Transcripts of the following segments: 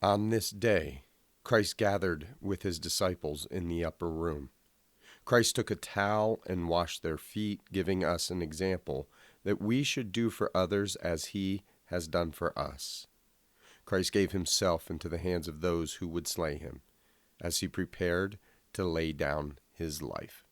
On this day, Christ gathered with his disciples in the upper room. Christ took a towel and washed their feet, giving us an example that we should do for others as he has done for us. Christ gave himself into the hands of those who would slay him, as he prepared to lay down his life.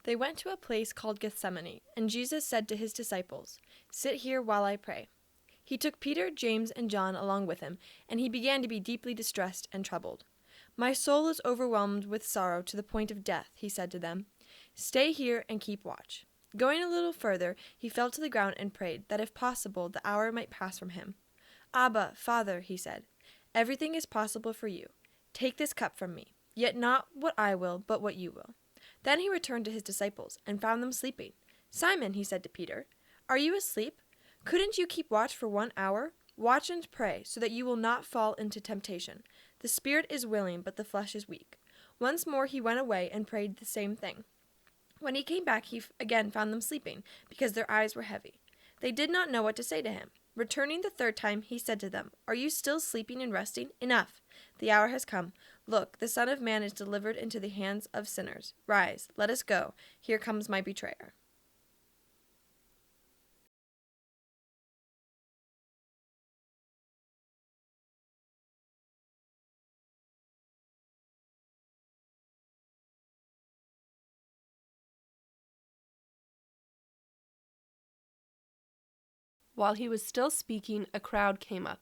They went to a place called Gethsemane, and Jesus said to his disciples, "Sit here while I pray." He took Peter, James, and John along with him, and he began to be deeply distressed and troubled. "My soul is overwhelmed with sorrow to the point of death," he said to them. "Stay here and keep watch." Going a little further, he fell to the ground and prayed that if possible the hour might pass from him. "Abba, Father," he said, "everything is possible for you. Take this cup from me, yet not what I will, but what you will." Then he returned to his disciples and found them sleeping. "Simon," he said to Peter, "are you asleep? Couldn't you keep watch for 1 hour? Watch and pray, so that you will not fall into temptation. The spirit is willing, but the flesh is weak." Once more he went away and prayed the same thing. When he came back, he again found them sleeping, because their eyes were heavy. They did not know what to say to him. Returning the third time, he said to them, "Are you still sleeping and resting? Enough! The hour has come. Look, the Son of Man is delivered into the hands of sinners. Rise, let us go. Here comes my betrayer." While he was still speaking, a crowd came up,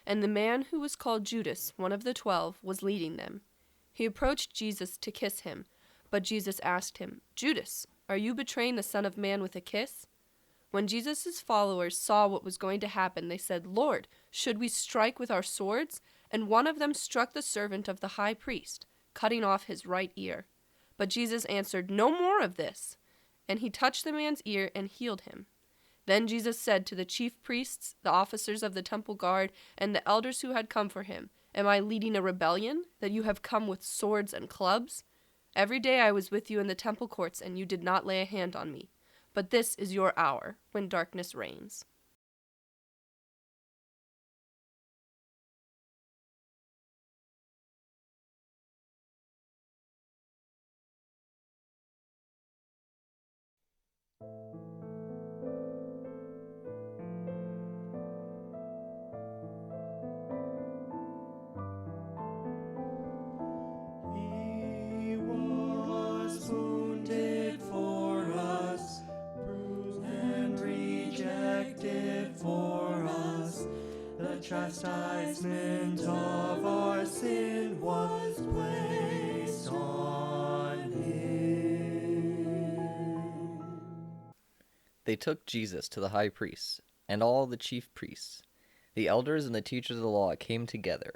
and the man who was called Judas, one of the 12, was leading them. He approached Jesus to kiss him, but Jesus asked him, "Judas, are you betraying the Son of Man with a kiss?" When Jesus' followers saw what was going to happen, they said, "Lord, should we strike with our swords?" And one of them struck the servant of the high priest, cutting off his right ear. But Jesus answered, "No more of this." And he touched the man's ear and healed him. Then Jesus said to the chief priests, the officers of the temple guard, and the elders who had come for him, "Am I leading a rebellion, that you have come with swords and clubs? Every day I was with you in the temple courts, and you did not lay a hand on me. But this is your hour, when darkness reigns." He was wounded for us, bruised and rejected for us. The chastisement of our sin was placed on him. They took Jesus to the high priests, and all the chief priests. The elders and the teachers of the law came together.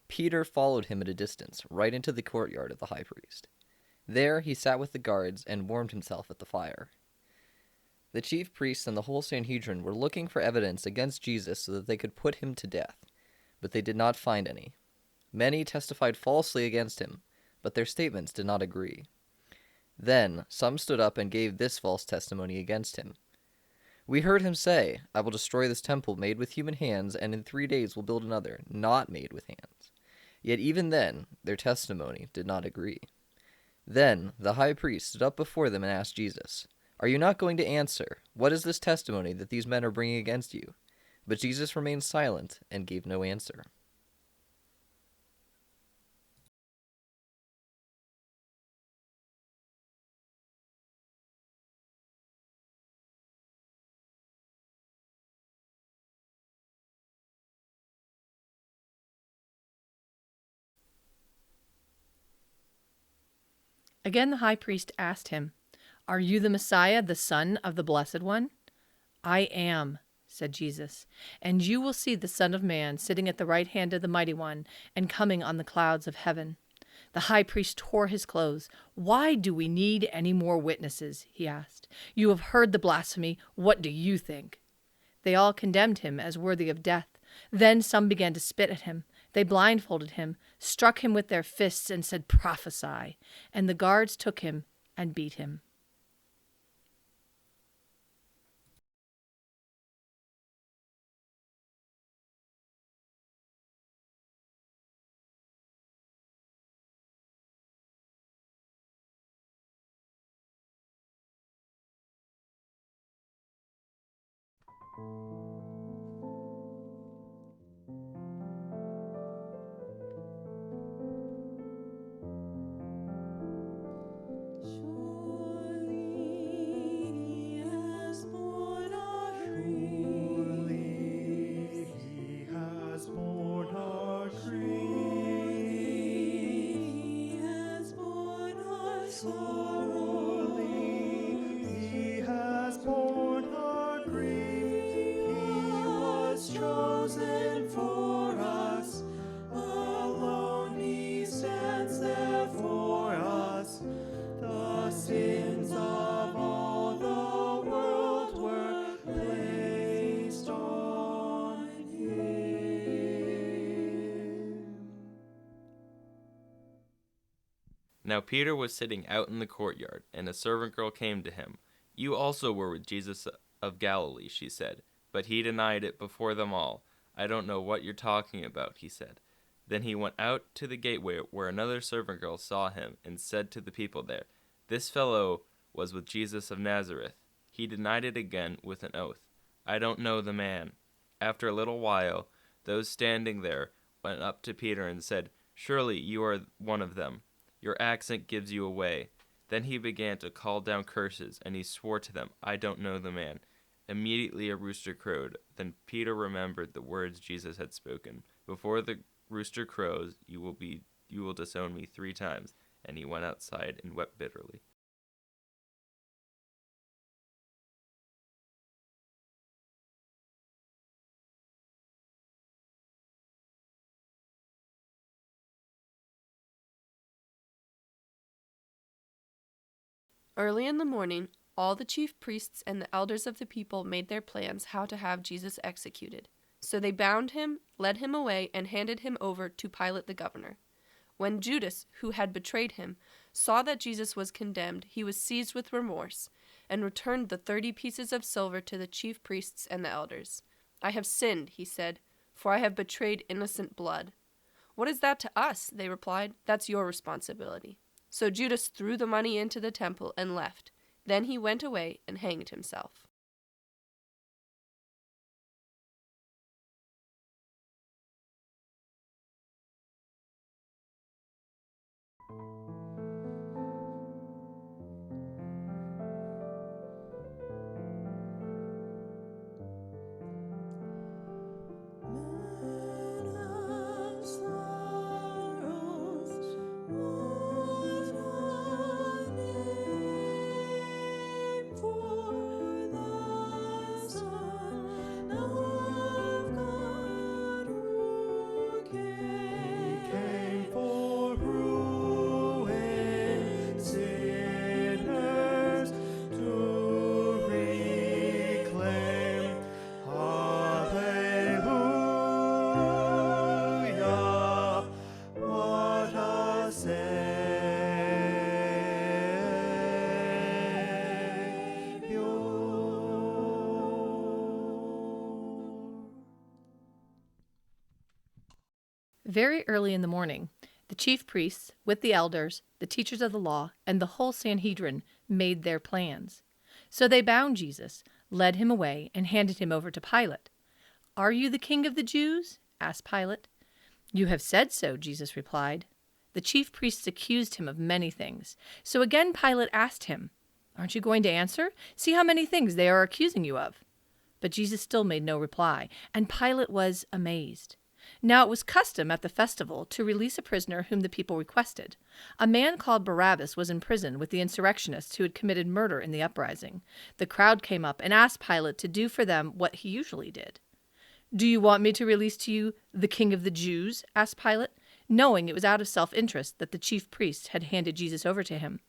Peter followed him at a distance, right into the courtyard of the high priest. There he sat with the guards and warmed himself at the fire. The chief priests and the whole Sanhedrin were looking for evidence against Jesus so that they could put him to death, but they did not find any. Many testified falsely against him, but their statements did not agree. Then some stood up and gave this false testimony against him. "We heard him say, 'I will destroy this temple made with human hands, and in 3 days will build another, not made with hands.'" Yet even then their testimony did not agree. Then the high priest stood up before them and asked Jesus, "Are you not going to answer? What is this testimony that these men are bringing against you?" But Jesus remained silent and gave no answer. Again the high priest asked him, "Are you the Messiah, the Son of the Blessed One?" "I am," said Jesus, "and you will see the Son of Man sitting at the right hand of the Mighty One and coming on the clouds of heaven." The high priest tore his clothes. "Why do we need any more witnesses?" he asked. "You have heard the blasphemy. What do you think?" They all condemned him as worthy of death. Then some began to spit at him. They blindfolded him, struck him with their fists, and said, "Prophesy." And the guards took him and beat him. Chosen for us, alone he stands there for us. The sins of all the world were placed on him. Now Peter was sitting out in the courtyard, and a servant girl came to him. "You also were with Jesus of Galilee," she said. But he denied it before them all. "I don't know what you're talking about," he said. Then he went out to the gateway where another servant girl saw him and said to the people there, "This fellow was with Jesus of Nazareth." He denied it again with an oath, "I don't know the man." After a little while, those standing there went up to Peter and said, "Surely you are one of them. Your accent gives you away." Then he began to call down curses, and he swore to them, "I don't know the man." Immediately a rooster crowed. Then Peter remembered the words Jesus had spoken. "Before the rooster crows, you you will disown me 3 times. And he went outside and wept bitterly. Early in the morning, all the chief priests and the elders of the people made their plans how to have Jesus executed. So they bound him, led him away, and handed him over to Pilate the governor. When Judas, who had betrayed him, saw that Jesus was condemned, he was seized with remorse, and returned the 30 pieces of silver to the chief priests and the elders. "I have sinned," he said, "for I have betrayed innocent blood." "What is that to us?" they replied. "That's your responsibility." So Judas threw the money into the temple and left. Then he went away and hanged himself. Very early in the morning, the chief priests, with the elders, the teachers of the law, and the whole Sanhedrin, made their plans. So they bound Jesus, led him away, and handed him over to Pilate. "Are you the king of the Jews?" asked Pilate. "You have said so," Jesus replied. The chief priests accused him of many things. So again Pilate asked him, "Aren't you going to answer? See how many things they are accusing you of." But Jesus still made no reply, and Pilate was amazed. Now it was custom at the festival to release a prisoner whom the people requested. A man called Barabbas was in prison with the insurrectionists who had committed murder in the uprising. The crowd came up and asked Pilate to do for them what he usually did. "Do you want me to release to you the king of the Jews?" asked Pilate, knowing it was out of self-interest that the chief priests had handed Jesus over to him.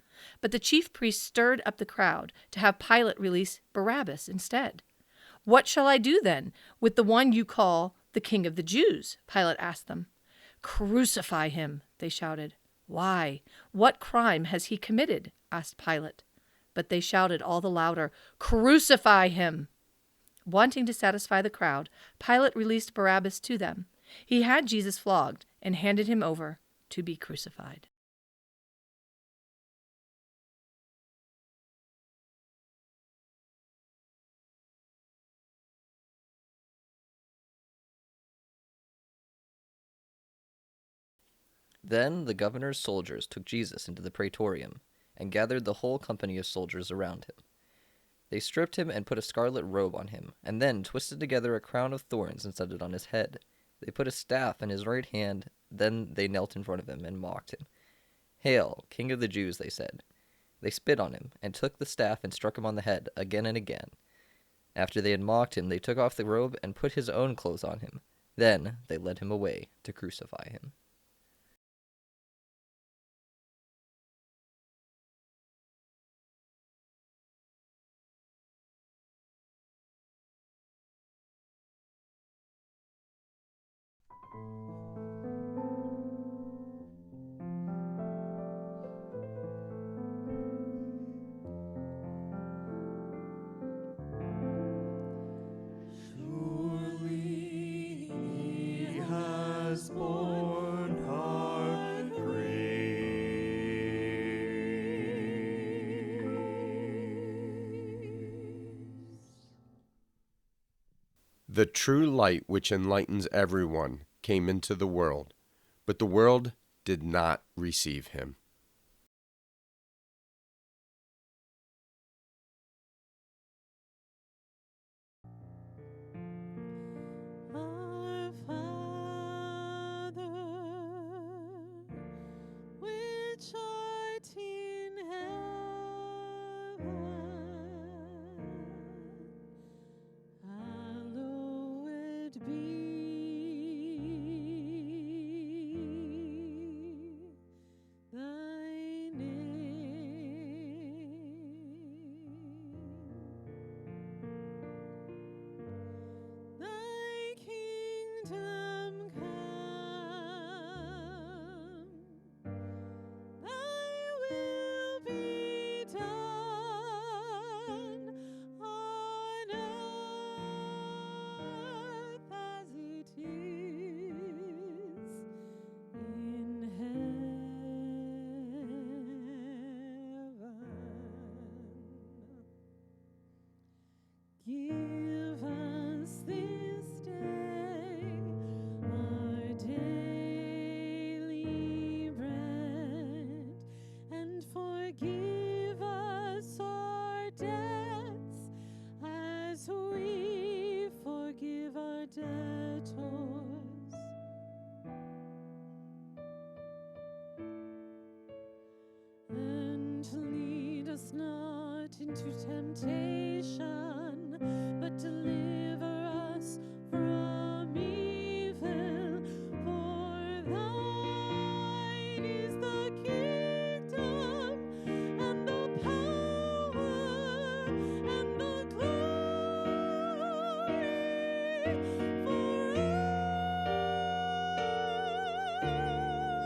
But the chief priests stirred up the crowd to have Pilate release Barabbas instead. "What shall I do then with the one you call the king of the Jews?" Pilate asked them. "Crucify him," they shouted. "Why? What crime has he committed?" asked Pilate. But they shouted all the louder, "Crucify him!" Wanting to satisfy the crowd, Pilate released Barabbas to them. He had Jesus flogged and handed him over to be crucified. Then the governor's soldiers took Jesus into the praetorium, and gathered the whole company of soldiers around him. They stripped him and put a scarlet robe on him, and then twisted together a crown of thorns and set it on his head. They put a staff in his right hand, then they knelt in front of him and mocked him. "Hail, King of the Jews," they said. They spit on him, and took the staff and struck him on the head again and again. After they had mocked him, they took off the robe and put his own clothes on him. Then they led him away to crucify him. Surely he has borne our grace. The true light which enlightens everyone came into the world, but the world did not receive him. Our Father, Give us this day our daily bread, and forgive us our debts as we forgive our debtors. And lead us not into temptation, but deliver us from evil. For thine is the kingdom, and the power, and the glory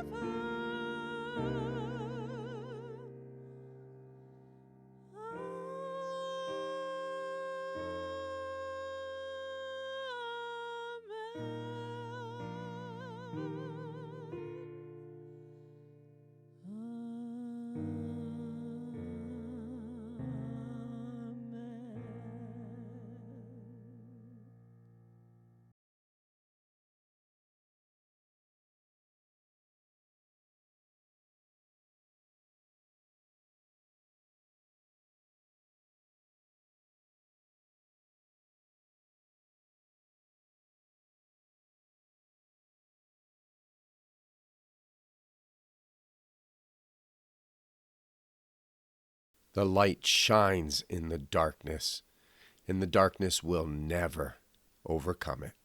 forever. The light shines in the darkness, and the darkness will never overcome it.